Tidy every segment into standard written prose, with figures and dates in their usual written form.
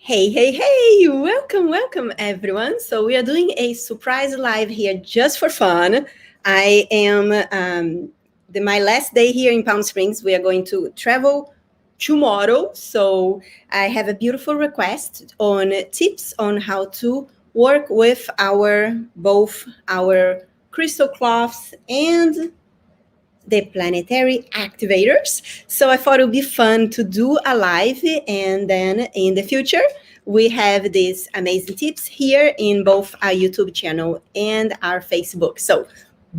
Hey, hey, hey! Welcome, everyone. So we are doing a surprise live here just for fun. I am my last day here in Palm Springs. We are going to travel tomorrow. So I have a beautiful request on tips on how to work with both our crystal cloths and the Planetary Activators. So I thought it would be fun to do a live, and then in the future, we have these amazing tips here in both our YouTube channel and our Facebook. So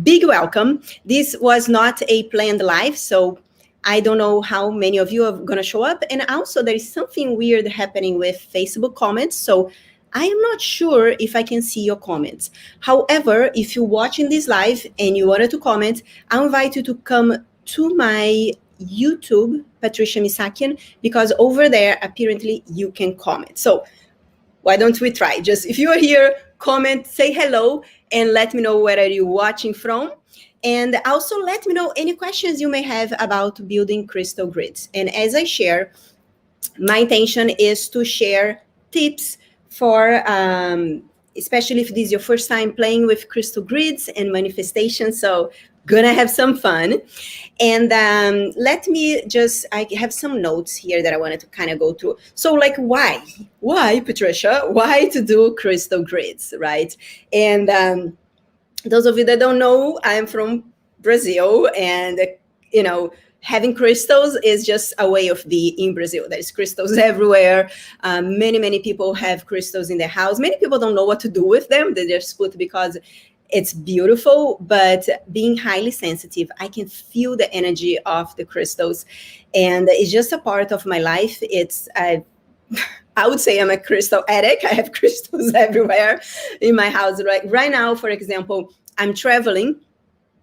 big welcome. This was not a planned live, so I don't know how many of you are going to show up. And also, there is something weird happening with Facebook comments. So I am not sure if I can see your comments. However, if you're watching this live and you wanted to comment, I invite you to come to my YouTube, Patricia Misakian, because over there, apparently, you can comment. So why don't we try? Just if you are here, comment, say hello, and let me know where are you watching from. And also let me know any questions you may have about building crystal grids. And as I share, my intention is to share tips for especially if this is your first time playing with crystal grids and manifestation. So gonna have some fun. And let me just, I have some notes here that I wanted to kind of go through. So like, why, Patricia, why to do crystal grids, right? And those of you that don't know, I'm from Brazil, and having crystals is just a way of being in Brazil. There's crystals everywhere. Many people have crystals in their house. Many people don't know what to do with them. They just put because it's beautiful, but being highly sensitive, I can feel the energy of the crystals, and it's just a part of my life. I would say I'm a crystal addict. I have crystals everywhere in my house. Right now, for example, I'm traveling.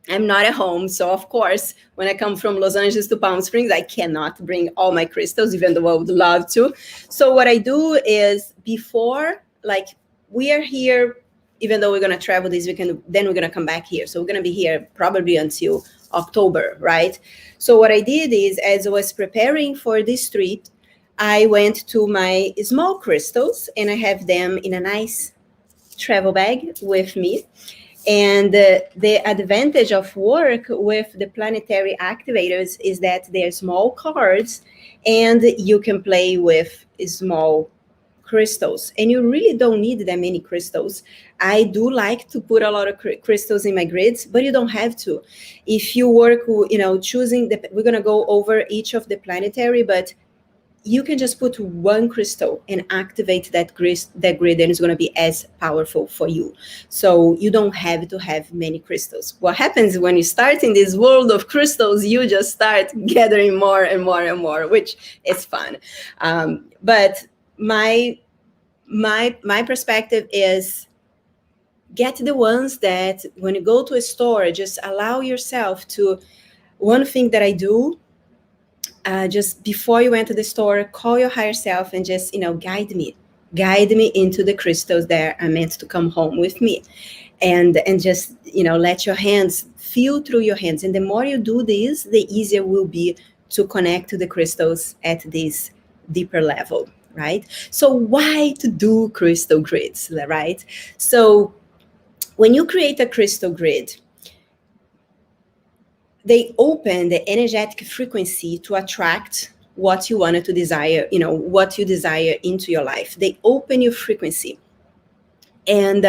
I'm not at home. So, of course, when I come from Los Angeles to Palm Springs, I cannot bring all my crystals, even though I would love to. So what I do is before, like, we are here, even though we're going to travel this weekend, then we're going to come back here. So we're going to be here probably until October, right? So what I did is, as I was preparing for this trip, I went to my small crystals, and I have them in a nice travel bag with me. And the advantage of work with the Planetary Activators is that they're small cards, and you can play with small crystals. And you really don't need that many crystals. I do like to put a lot of crystals in my grids, but you don't have to. If you work, choosing we're going to go over each of the planetary, but you can just put one crystal and activate that grid, and it's going to be as powerful for you. So you don't have to have many crystals. What happens when you start in this world of crystals, you just start gathering more and more and more, which is fun. But my perspective is, get the ones that when you go to a store, just allow yourself to. One thing that I do, just before you enter the store, call your higher self and just, guide me into the crystals that are meant to come home with me. And just, let your hands feel through your hands. And the more you do this, the easier it will be to connect to the crystals at this deeper level, right? So why to do crystal grids, right? So when you create a crystal grid, they open the energetic frequency to attract what you wanted to desire, what you desire into your life. They open your frequency. And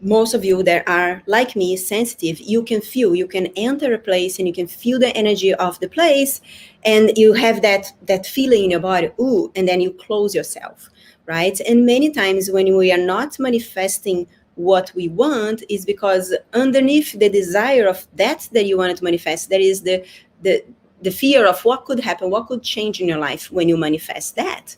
most of you that are like me, sensitive, you can enter a place and you can feel the energy of the place, and you have that feeling in your body, ooh, and then you close yourself, right? And many times when we are not manifesting what we want, is because underneath the desire of that you wanted to manifest, there is the fear of what could happen, what could change in your life when you manifest that.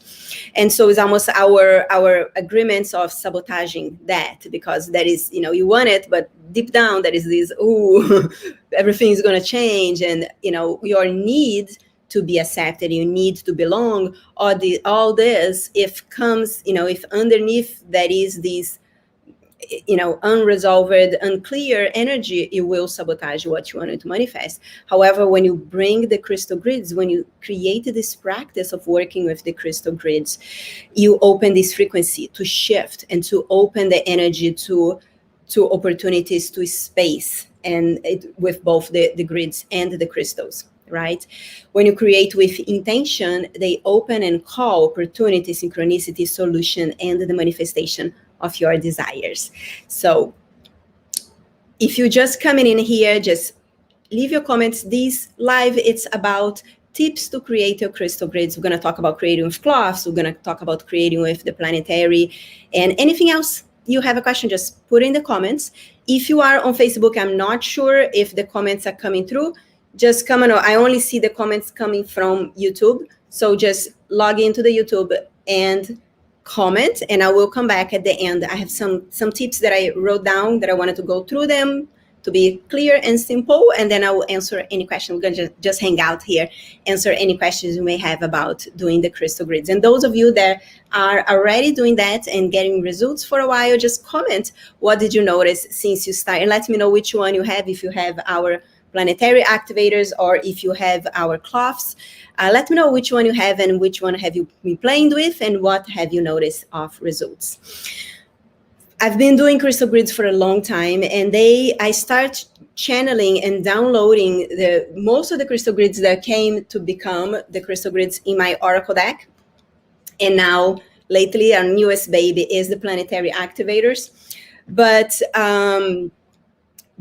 And so it's almost our agreements of sabotaging that, because that is, you want it, but deep down there is this, ooh, everything's going to change. And, your need to be accepted, you need to belong, all this, if underneath that is this, unresolved, unclear energy, it will sabotage what you wanted to manifest. However, when you bring the crystal grids, when you create this practice of working with the crystal grids, you open this frequency to shift and to open the energy to opportunities, to space, and with both the grids and the crystals, right? When you create with intention, they open and call opportunity, synchronicity, solution, and the manifestation of your desires. So if you're just coming in here, just leave your comments. This live, it's about tips to create your crystal grids. We're going to talk about creating with cloths. We're going to talk about creating with the planetary, and anything else you have a question, just put in the comments. If you are on Facebook, I'm not sure if the comments are coming through. Just come on. I only see the comments coming from YouTube. So just log into the YouTube and comment, and I will come back at the end. I have some tips that I wrote down that I wanted to go through them to be clear and simple, and then I will answer any question. We're going to just hang out here, answer any questions you may have about doing the crystal grids. And those of you that are already doing that and getting results for a while, just comment, what did you notice since you started? And let me know which one you have, if you have our planetary activators or if you have our cloths. Let me know which one you have and which one have you been playing with and what have you noticed of results. I've been doing crystal grids for a long time, and I start channeling and downloading most of the crystal grids that came to become the crystal grids in my Oracle deck. And now, lately, our newest baby is the Planetary Activators. But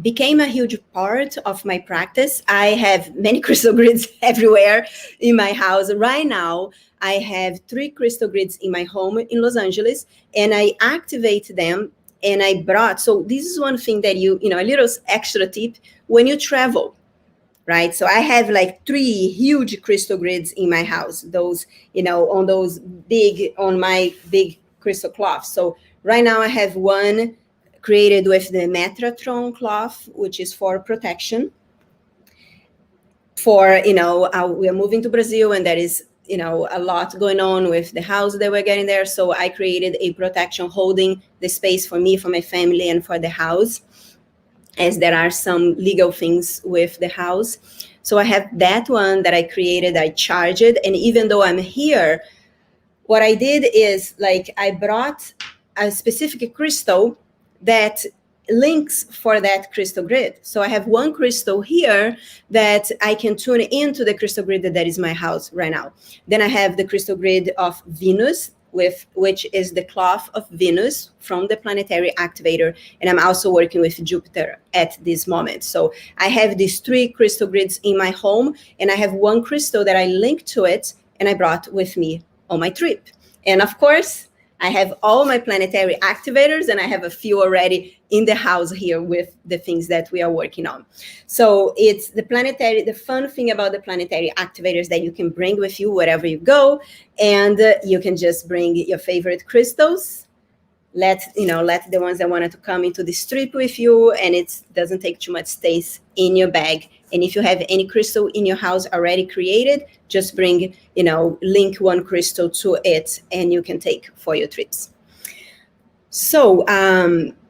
became a huge part of my practice. I have many crystal grids everywhere in my house. Right now, I have 3 crystal grids in my home in Los Angeles, and I activate them. And I brought, so this is one thing that a little extra tip when you travel, right? So I have like 3 huge crystal grids in my house, those, on my big crystal cloth. So right now I have one created with the Metatron cloth, which is for protection. For, we are moving to Brazil, and there is, a lot going on with the house that we're getting there. So I created a protection holding the space for me, for my family, and for the house, as there are some legal things with the house. So I have that one that I created, I charged it. And even though I'm here, what I did is I brought a specific crystal that links for that crystal grid. So I have one crystal here that I can tune into the crystal grid that is my house right now. Then I have the crystal grid of Venus, which is the cloth of Venus from the Planetary Activator. And I'm also working with Jupiter at this moment. So I have these 3 crystal grids in my home, and I have one crystal that I linked to it and I brought with me on my trip. And of course, I have all my planetary activators, and I have a few already in the house here with the things that we are working on. So it's the fun thing about the planetary activators that you can bring with you wherever you go, and you can just bring your favorite crystals. Let the ones that wanted to come into this trip with you, and it doesn't take too much space in your bag. And if you have any crystal in your house already created, just bring, link one crystal to it, and you can take for your trips. So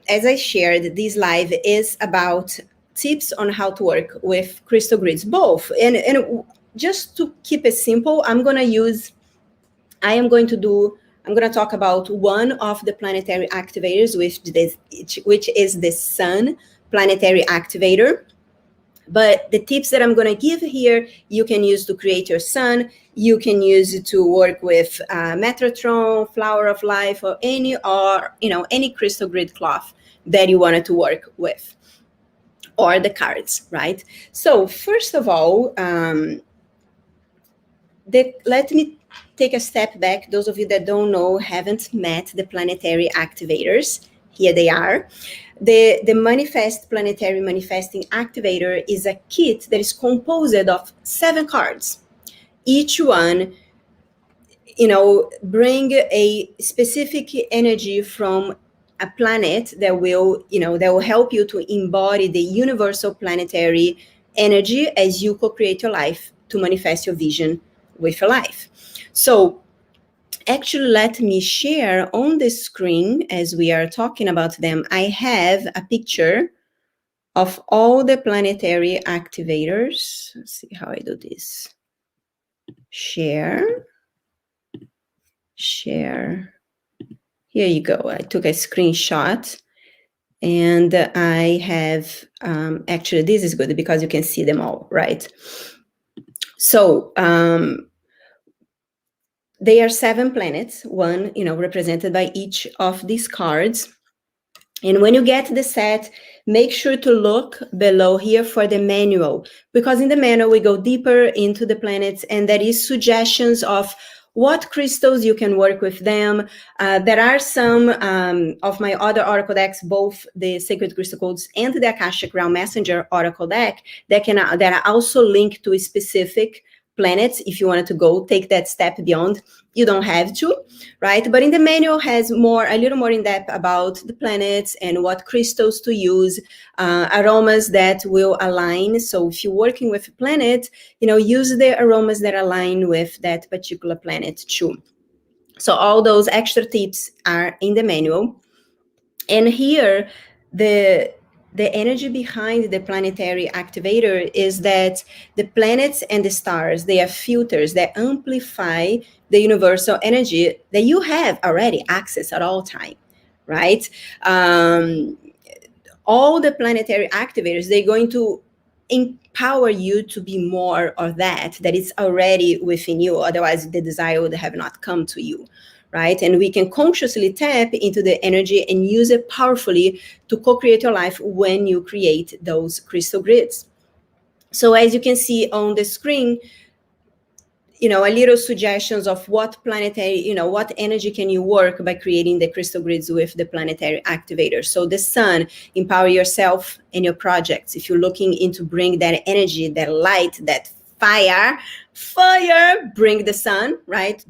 as I shared, this live is about tips on how to work with crystal grids, both. And just to keep it simple, I'm going to talk about one of the planetary activators, which is the Sun Planetary Activator. But the tips that I'm going to give here, you can use to create your sun. You can use it to work with Metatron, Flower of Life, or any crystal grid cloth that you wanted to work with, or the cards, right? So first of all, let me take a step back. Those of you that don't know, haven't met the Planetary Activators, here they are. The Manifest Planetary Manifesting Activator is a kit that is composed of 7 cards. Each one, bring a specific energy from a planet that will help you to embody the universal planetary energy as you co-create your life to manifest your vision with your life. So actually let me share on the screen as we are talking about them. I have a picture of all the planetary activators. Let's see how I do this. Share. Here you go. I took a screenshot and I have, actually this is good because you can see them all, right? So they are 7 planets, one, represented by each of these cards. And when you get the set, make sure to look below here for the manual, because in the manual we go deeper into the planets and there is suggestions of what crystals you can work with them. There are some of my other oracle decks, both the Sacred Crystal Codes and the Akashic Realm Messenger oracle deck, that are also linked to specific planets. If you wanted to go take that step beyond, you don't have to, right? But in the manual has a little more in depth about the planets and what crystals to use, aromas that will align. So if you're working with a planet, use the aromas that align with that particular planet too. So all those extra tips are in the manual. And here, the energy behind the planetary activator is that the planets and the stars, they are filters that amplify the universal energy that you have already access at all time, right? All the planetary activators, they're going to empower you to be more of that is already within you. Otherwise, the desire would have not come to you, right? And we can consciously tap into the energy and use it powerfully to co-create your life when you create those crystal grids. So as you can see on the screen, a little suggestions of what planetary, what energy can you work by creating the crystal grids with the planetary activator. So the sun, empower yourself and your projects. If you're looking into bring that energy, that light, that fire, bring the sun, right?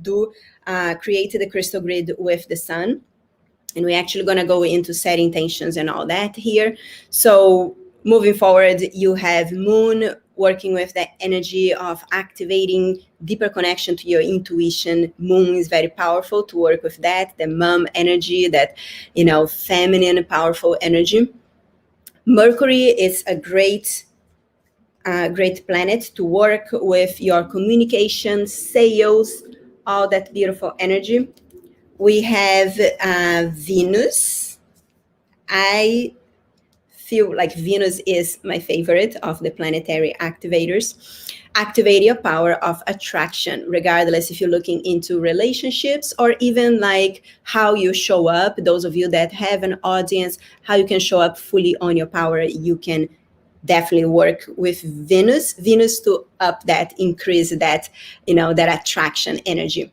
Create the crystal grid with the sun. And we're actually going to go into set intentions and all that here. So moving forward, you have moon working with the energy of activating deeper connection to your intuition. Moon is very powerful to work with that, the mom energy, that, feminine, powerful energy. Mercury is a great planet to work with your communication, sales, all that beautiful energy. We have Venus. I feel like Venus is my favorite of the planetary activators. Activate your power of attraction, regardless if you're looking into relationships or even like how you show up. Those of you that have an audience, how you can show up fully on your power, you can definitely work with Venus to up that, increase that, that attraction energy.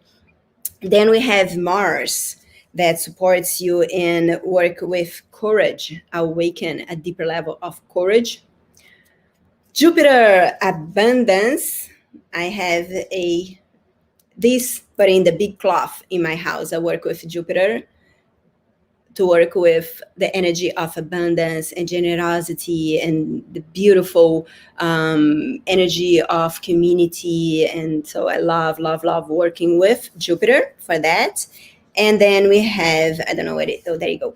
Then we have Mars that supports you in work with courage, awaken a deeper level of courage. Jupiter, abundance. I have this, but in the big cloth in my house. I work with Jupiter to work with the energy of abundance and generosity and the beautiful energy of community. And so I love working with Jupiter for that. And then we have, I don't know what there you go.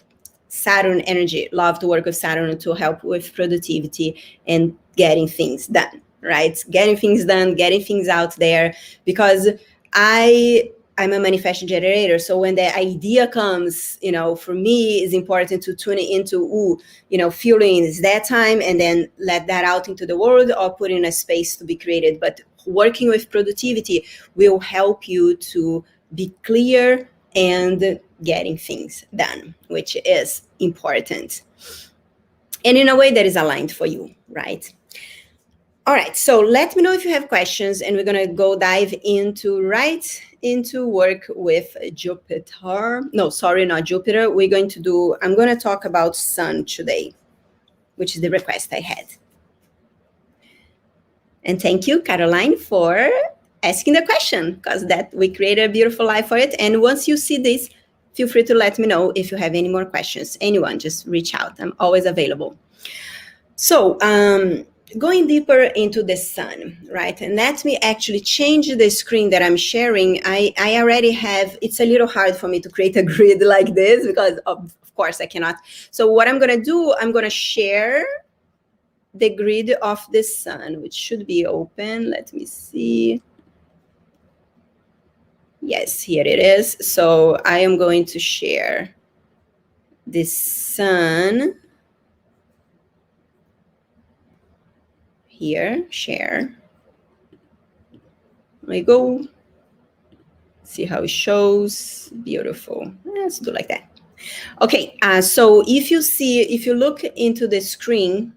Saturn energy. Love to work with Saturn to help with productivity and getting things done, right? Getting things done, getting things out there, because I'm a manifestation generator. So when the idea comes, for me, it's important to tune it into, feeling is that time, and then let that out into the world or put in a space to be created. But working with productivity will help you to be clear and getting things done, which is important. And in a way that is aligned for you, right? All right, so let me know if you have questions, and we're going to go dive into work with Jupiter. No, sorry, not Jupiter. I'm going to talk about Sun today, which is the request I had. And thank you, Caroline, for asking the question, because that we created a beautiful life for it. And once you see this, feel free to let me know if you have any more questions. Anyone, just reach out. I'm always available. So, going deeper into the sun, right? And let me actually change the screen that I'm sharing. I already have, it's a little hard for me to create a grid like this because of course I cannot. So what I'm gonna do, I'm gonna share the grid of the sun, which should be open. Let me see. Yes, here it is. So I am going to share the sun here, share. There we go. See how it shows. Beautiful. Let's do like that. Okay, so if you look into the screen,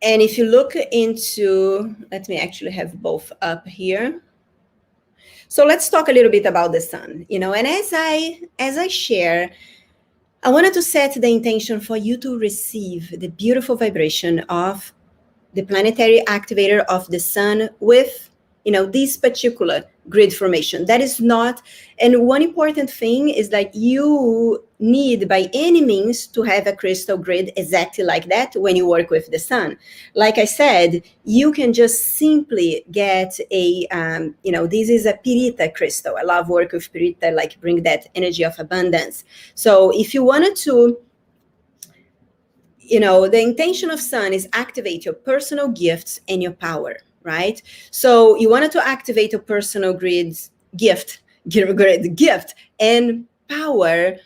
and if you look into, let me actually have both up here. So let's talk a little bit about the sun, and as I share, I wanted to set the intention for you to receive the beautiful vibration of the planetary activator of the sun with, this particular grid formation. That is not, and one important thing is that you need by any means to have a crystal grid exactly like that when you work with the sun. Like I said, you can just simply get a, this is a pirita crystal. I love work with pirita, like bring that energy of abundance. So if you wanted to, the intention of sun is activate your personal gifts and your power, right? So you wanted to activate your personal gift and power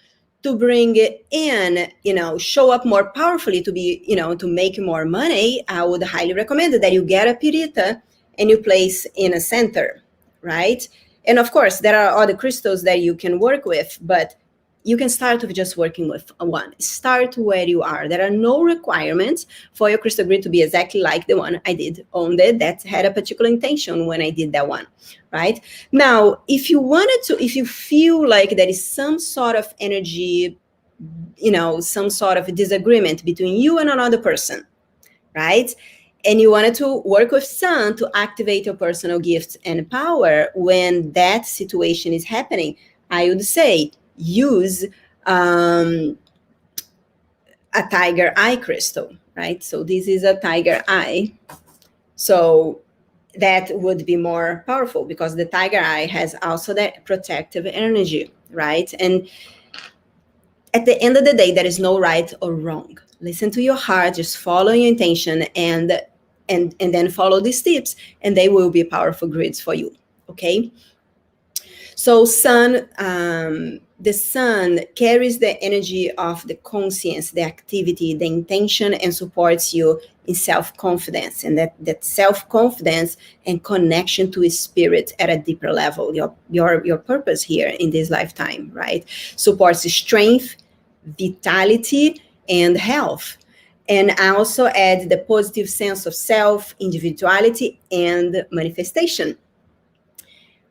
to bring it in, show up more powerfully, to be, to make more money. I would highly recommend that you get a pirita and you place in a center, right? And of course, there are other crystals that you can work with, but you can start with just working with one. Start where you are. There are no requirements for your crystal grid to be exactly like the one I did on that had a particular intention when I did that one, right? Now, if you feel like there is some sort of energy, some sort of disagreement between you and another person, right? And you wanted to work with sun to activate your personal gifts and power when that situation is happening, I would say, use a tiger eye crystal, right? So this is a tiger eye. So that would be more powerful because the tiger eye has also that protective energy, right? And at the end of the day, there is no right or wrong. Listen to your heart, just follow your intention and then follow these tips, and they will be powerful grids for you, okay? So the sun carries the energy of the conscience, the activity, the intention, and supports you in self-confidence. And that self-confidence and connection to spirit at a deeper level, your purpose here in this lifetime, right? Supports strength, vitality, and health. And also add the positive sense of self, individuality, and manifestation.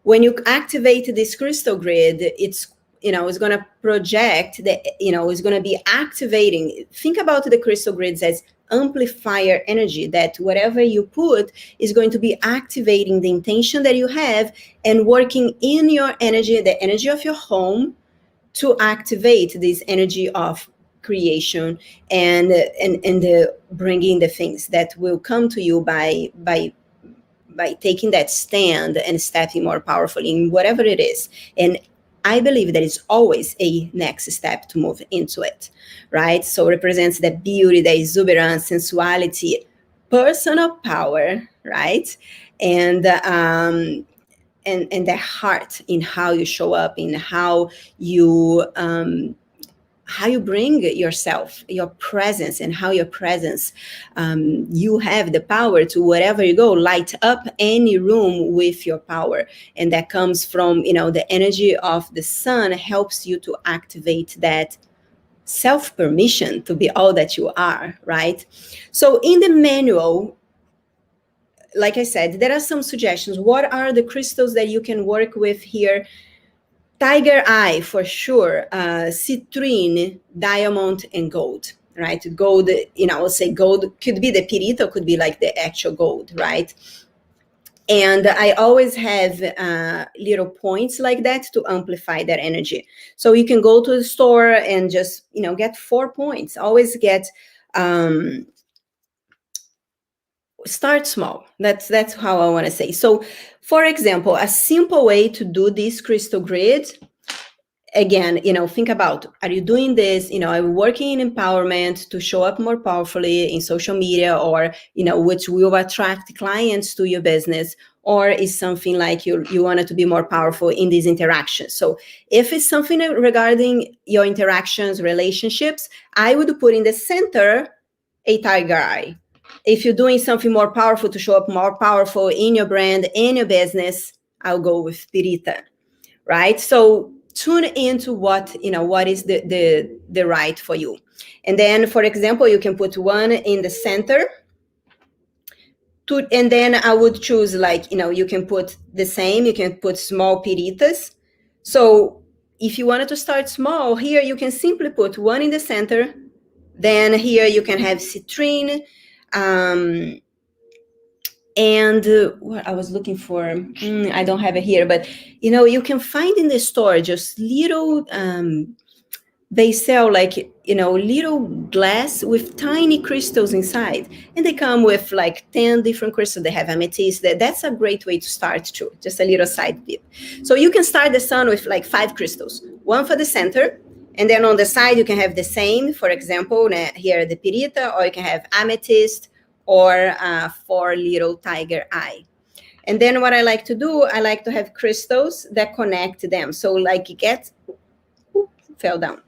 When you activate this crystal grid, it's going to project it's going to be activating. Think about the crystal grids as amplifier energy, that whatever you put is going to be activating the intention that you have and working in your energy, the energy of your home, to activate this energy of creation and bringing the things that will come to you by taking that stand and stepping more powerfully in whatever it is. And I believe there is always a next step to move into it, right? So it represents the beauty, the exuberance, sensuality, personal power, right? And the heart in how you show up, in how you bring yourself, your presence, and how your presence, you have the power to, wherever you go, light up any room with your power. And that comes from, the energy of the sun helps you to activate that self-permission to be all that you are, right? So in the manual, like I said, there are some suggestions. What are the crystals that you can work with here? Tiger eye, for sure, citrine, diamond, and gold, right? Gold, I would say gold could be the pirito, could be like the actual gold, right? And I always have little points like that to amplify that energy. So you can go to the store and just, get 4 points. Always get Start small. That's how I want to say. So, for example, a simple way to do this crystal grid, again, think about, are you doing this, are you working in empowerment to show up more powerfully in social media, or, which will attract clients to your business, or is something like you wanted to be more powerful in these interactions? So if it's something regarding your interactions, relationships, I would put in the center a tiger eye. If you're doing something more powerful to show up more powerful in your brand, in your business, I'll go with pirita, right? So tune into what is the right for you. And then, for example, you can put one in the center, and then I would choose, like, you can put the same, you can put small piritas. So if you wanted to start small, here you can simply put one in the center. Then here you can have citrine, and what I was looking for, I don't have it here, but you can find in the store just little, they sell like little glass with tiny crystals inside, and they come with like 10 different crystals. They have amethyst. That's a great way to start too, just a little side tip. So you can start the sun with like 5 crystals, one for the center, and then on the side you can have the same, for example, here the pirita, or you can have amethyst, or 4 little tiger eye. And then what I like to do, I like to have crystals that connect them. So like fell down.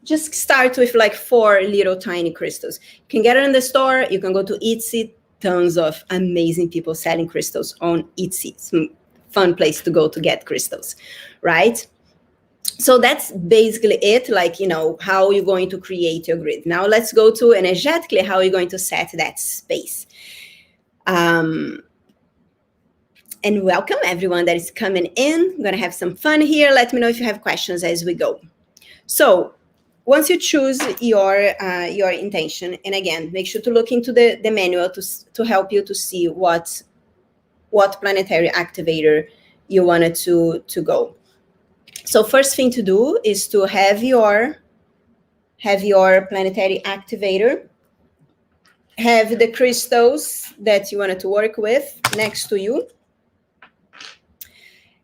Just start with like 4 little tiny crystals. You can get it in the store. You can go to Etsy. Tons of amazing people selling crystals on Etsy. It's a fun place to go to get crystals, right? So that's basically it, like, how you're going to create your grid. Now let's go to energetically, how you're going to set that space. And welcome everyone that is coming in. I'm going to have some fun here. Let me know if you have questions as we go. So once you choose your intention, and again, make sure to look into the manual to help you to see what planetary activator you wanted to go. So first thing to do is to have your planetary activator, have the crystals that you wanted to work with next to you.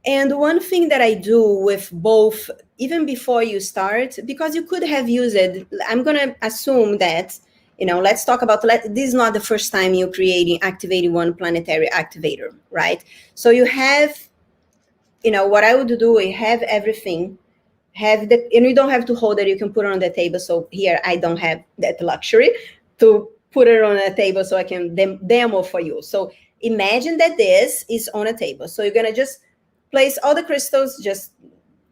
And one thing that I do with both, even before you start, because you could have used it, I'm going to assume that, let's talk about, this is not the first time you're activating one planetary activator, right? So you have, what I would do, I have everything, and you don't have to hold it, you can put it on the table. So here, I don't have that luxury to put it on a table so I can demo for you. So imagine that this is on a table. So you're going to just place all the crystals, just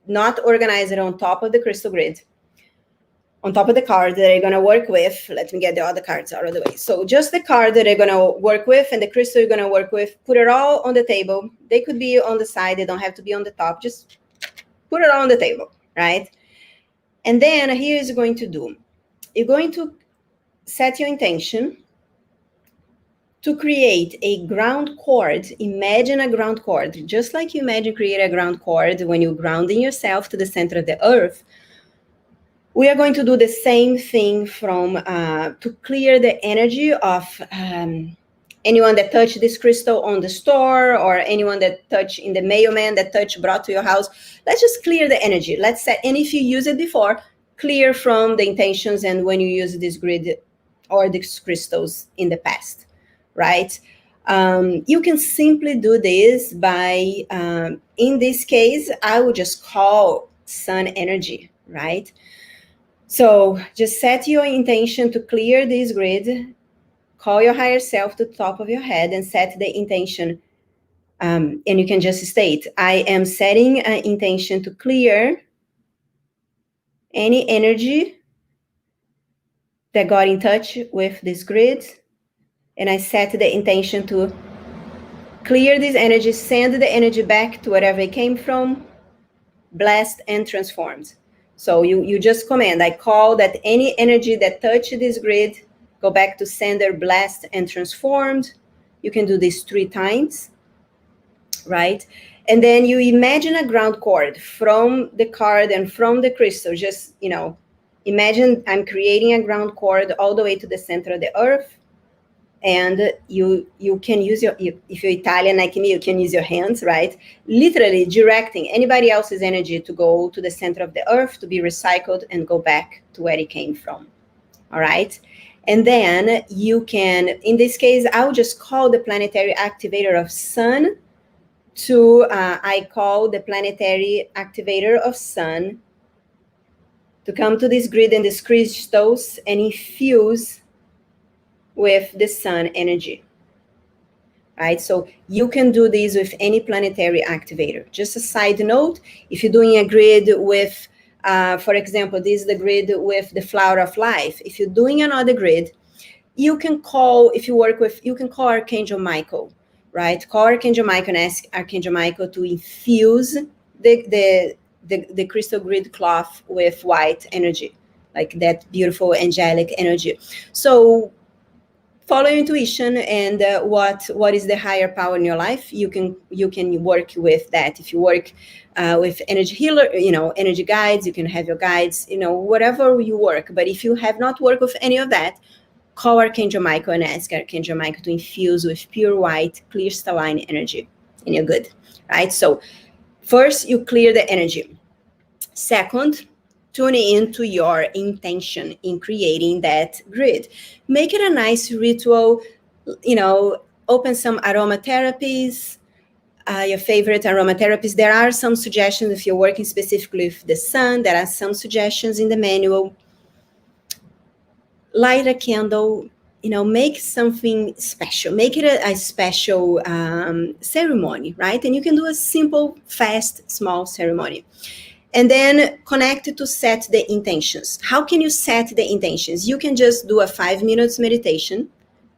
not organize it on top of the crystal grid, on top of the card that you're going to work with. Let me get the other cards out of the way. So just the card that you're going to work with and the crystal you're going to work with, put it all on the table. They could be on the side. They don't have to be on the top. Just put it all on the table, right? And then here's what you're going to do. You're going to set your intention to create a ground cord. Imagine a ground cord, just like you imagine create a ground cord when you're grounding yourself to the center of the earth. We are going to do the same thing to clear the energy of anyone that touched this crystal on the store, or anyone that touched in the mailman that brought to your house. Let's just clear the energy. Let's set, and if you use it before, clear from the intentions and when you use this grid or these crystals in the past. Right? You can simply do this by, in this case, I would just call sun energy, right? So just set your intention to clear this grid, call your higher self to the top of your head and set the intention. And you can just state, I am setting an intention to clear any energy that got in touch with this grid. And I set the intention to clear this energy, send the energy back to wherever it came from, blessed and transformed. So you just command, I call that any energy that touched this grid, go back to sender, blessed and transformed. You can do this 3 times, right? And then you imagine a ground cord from the card and from the crystal, just, imagine I'm creating a ground cord all the way to the center of the earth. And you can use if you're Italian like me, you can use your hands, right? Literally directing anybody else's energy to go to the center of the earth, to be recycled and go back to where it came from. All right. And then you can, in this case, I'll just call the planetary activator of sun to, I call the planetary activator of sun to come to this grid and these crystals and infuse with the sun energy. Right? So you can do this with any planetary activator. Just a side note, if you're doing a grid with, for example, this is the grid with the flower of life. If you're doing another grid, you can call, if you work with, you can call Archangel Michael, right? Call Archangel Michael and ask Archangel Michael to infuse the crystal grid cloth with white energy, like that beautiful angelic energy. So follow your intuition and what is the higher power in your life. You can work with that. If you work with energy healer, energy guides, you can have your guides, whatever you work. But if you have not worked with any of that, call Archangel Michael and ask Archangel Michael to infuse with pure white crystalline energy, and you're good, right? So first you clear the energy. Second, tune into your intention in creating that grid. Make it a nice ritual, open some aromatherapies, your favorite aromatherapies. There are some suggestions if you're working specifically with the sun. There are some suggestions in the manual. Light a candle, make something special. Make it a special ceremony, right? And you can do a simple, fast, small ceremony. And then connect to set the intentions. How can you set the intentions? You can just do a 5 minutes meditation,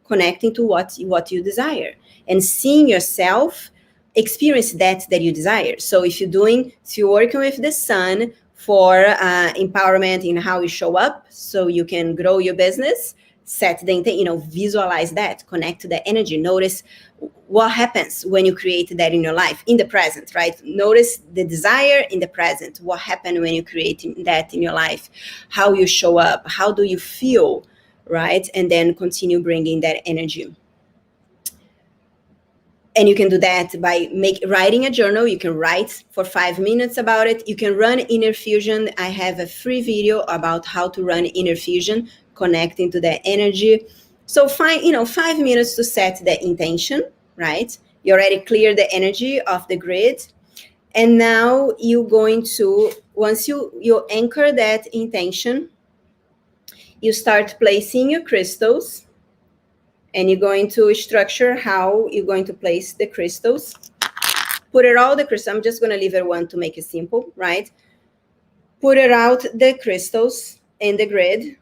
connecting to what you desire and seeing yourself experience that you desire. So if you're working with the sun for empowerment in how you show up so you can grow your business, set the intent, visualize that, connect to the energy, notice what happens when you create that in your life, in the present, right? Notice the desire in the present. What happened when you create that in your life? How you show up? How do you feel, right? And then continue bringing that energy. And you can do that by writing a journal. You can write for 5 minutes about it. You can run inner fusion. I have a free video about how to run inner fusion, connecting to that energy. So 5 minutes to set the intention, right? You already cleared the energy of the grid. And now you're going to, once you anchor that intention, you start placing your crystals. And you're going to structure how you're going to place the crystals. Put it all the crystals. I'm just going to leave it one to make it simple, right? Put it out the crystals in the grid.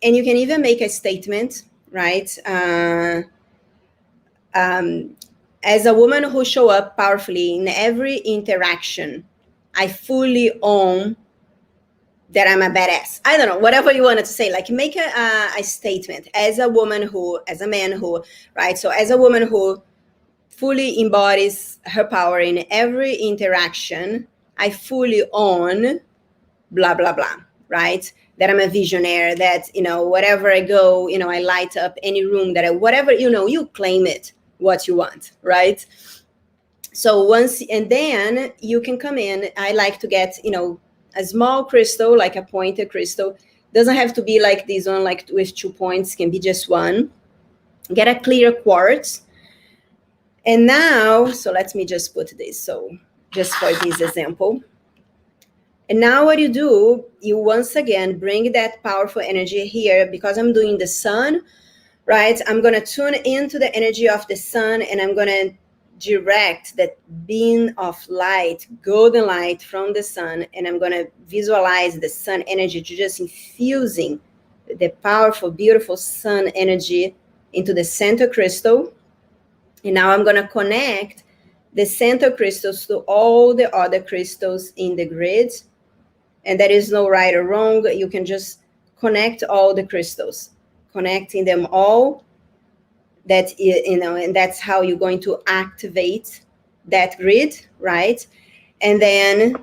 And you can even make a statement, right? As a woman who show up powerfully in every interaction, I fully own that I'm a badass. I don't know, whatever you wanted to say, like make a statement as a woman as a man who, right? So as a woman who fully embodies her power in every interaction, I fully own blah, blah, blah, right? That I'm a visionary, that, wherever I go, I light up any room whatever, you claim it, what you want, right? So and then you can come in. I like to get, a small crystal, like a pointed crystal. Doesn't have to be like this one, like with 2 points, can be just one. Get a clear quartz. And now, so let me just put this, so just for this example. And now what you do, you once again bring that powerful energy here, because I'm doing the sun, right? I'm going to tune into the energy of the sun, and I'm going to direct that beam of light, golden light from the sun, and I'm going to visualize the sun energy to just infusing the powerful, beautiful sun energy into the center crystal. And now I'm going to connect the center crystals to all the other crystals in the grid. And there is no right or wrong. You can just connect all the crystals, connecting them all. That, and that's how you're going to activate that grid, right? And then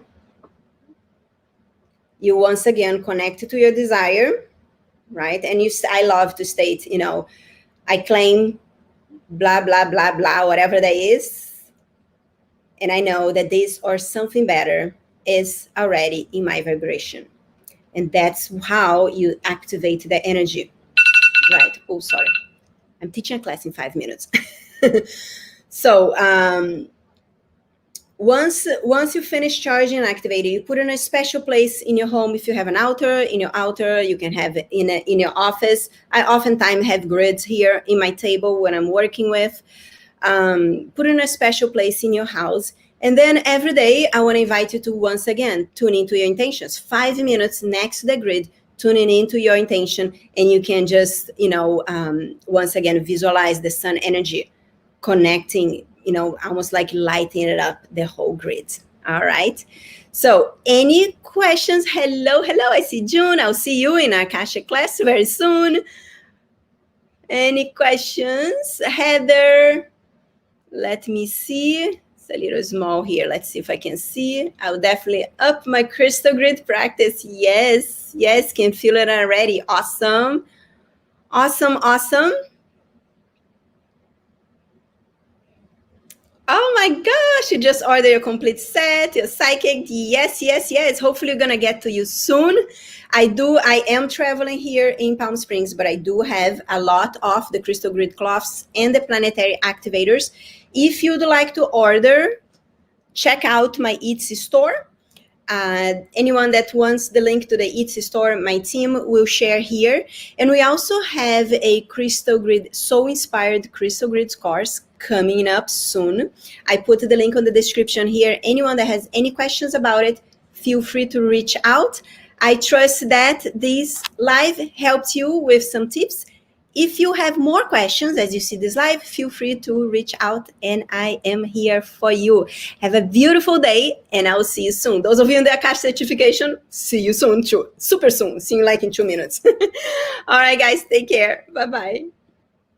You once again connect to your desire, right? And I love to state, I claim blah, blah, blah, blah, whatever that is. And I know that this or something better is already in my vibration. And that's how you activate the energy, right? Oh, sorry. I'm teaching a class in 5 minutes. So once you finish charging and activating, you put it in a special place in your home. If you have an altar, in your altar, you can have it in your office. I oftentimes have grids here in my table when I'm working with. Put it in a special place in your house. And then every day, I want to invite you to once again tune into your intentions. 5 minutes next to the grid, tuning into your intention, and you can just, once again, visualize the sun energy connecting, almost like lighting it up, the whole grid. All right. So any questions? Hello. I see June. I'll see you in our Akasha class very soon. Any questions? Heather, let me see. It's a little small here. Let's see if I can see. I'll definitely up my crystal grid practice. Yes, can feel it already. Awesome. Oh my gosh, you just ordered your complete set, your psychic. Yes. Hopefully you're gonna get to you soon. I am traveling here in Palm Springs, but I do have a lot of the crystal grid cloths and the planetary activators. If you'd like to order, check out my Etsy store. Anyone that wants the link to the Etsy store, my team will share here. And we also have a crystal grid, soul-inspired crystal grids course coming up soon. I put the link on the description here. Anyone that has any questions about it, feel free to reach out. I trust that this live helped you with some tips. If you have more questions as you see this live, feel free to reach out and I am here for you. Have a beautiful day and I'll see you soon. Those of you in the Akash certification, see you soon too. Super soon. See you like in 2 minutes. All right, guys, take care. Bye-bye.